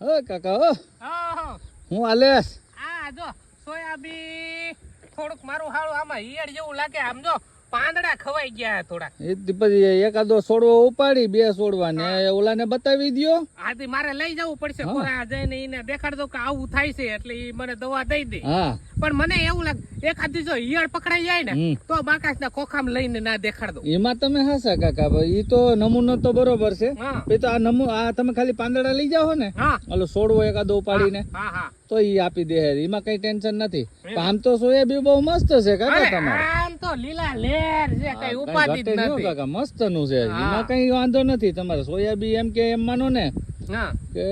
હો કાકા હો ઓહો હું આલેશ આ જો સોયાબીન થોડુંક મારું હાળું આમાં ઈયળ જેવું લાગે આમ જો પાંદડા ખવાઈ ગયા થોડા એ પછી એકાદો છોડવો ઉપાડી બે છોડવા ને ઓલાને બતાવી દ્યો. આથી મારે લઈ જવું પડશે કોરા જઈને એને દેખાડ દઉં કે આવું થાય છે એટલે ઈ મને દવા દઈ દે. હા પણ મને એવું લાગે એકાદી જો ઈયળ પકડાઈ જાય ને તો બાકાસના ખોખામ લઈને ના દેખાડ દઉં. એમાં તમે હાસા કાકા ભાઈ ઈ તો નમૂનો તો બરોબર છે. હા એ તો આ તમે ખાલી પાંદડા લઈ જાઓ ને હા ઓલો છોડવો એકાદો ઉપાડીને હા હા તો ઈ આપી દે. એમાં કઈ ટેન્શન નથી. પણ આમ તો સોયાબીન બહુ મસ્ત છે કાકા અરે, તમારે. આમ તો લીલા લેર છે કઈ ઉપાધિ જ ઘટે નહીં હો નથી. કાકા મસ્ત નું છે. એમાં કઈ વાંધો નથી. તમારે સોયાબીન એમ કે એમ માનો ને હા કે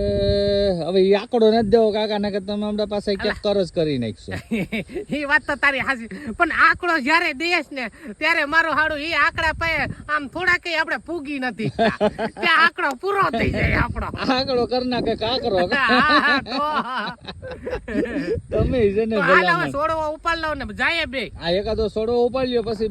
હવે ઈ આંકડો નથી દેવો કાકા ને કે તમે અમારા પાસે ક્યાંક કરજ કરી નાખશો. એ વાત તો તારી હાચી પણ આંકડો જ્યારે દેશ ને ત્યારે મારું હાડું એ આંકડા પાયે આમ થોડા કઈ આપણે પૂગી નથી ત્યાં આંકડો પૂરો થઈ જાય આપણો. આંકડો કરી નાખે કાકરો. હા, તો. તમે છે ને તો હાલ હવે ભલામણ. છોડવો ઉપાડ લઉં ને જાય બે. આ એકાદો છોડવો ઉપાડ્યો પછી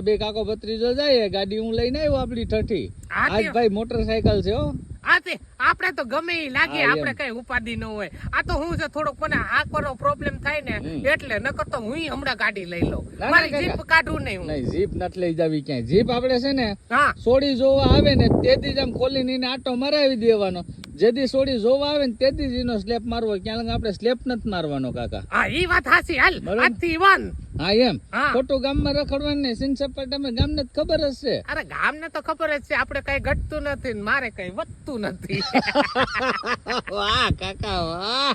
બે કાકો ભત્રીજો જાય. ગાડી હું લઈને આવ્યો આપડી ઠઠી. હા, આજ ભાઈ મોટરસાયકલ છે હો. આથી આપણે તો ગમે ઈ લાગે હા, આપણે કઈ ઉપાધિ ન હોય. આ તો હું છે થોડોક મને આંખનો પ્રોબ્લેમ થાય ને એટલે નકર તો હું હમણાં ગાડી લઈ લઉં. ના, મારી કાકા. જીપ કાઢું નહીં હું. નહીં જીપ નથી લઈ જાવી ક્યાંય. જીપ આપડે છે ને હા સોડી જોવા આવે ને તેથી જ આમ ખોલીને એને આટો મરાવી દેવાનો. જેથી સોડી જોવા આવે ને તેથી જ એનો સ્લેપ મારવો. ક્યાં આપણે સ્લેપ નથી મારવાનો કાકા. હા ઈ વાત હાચી હાલ બરાબર. આજથી વન. હા એમ હા. ખોટું ગામમાં રખડવાનું નહીં. સિન સપાટામાં ગામને જ ખબર જ છે. અરે ગામને તો ખબર જ છે આપણે કઈ ઘટતું નથી ને મારે કઈ વધતું નથી. વાહ કાકા વાહ.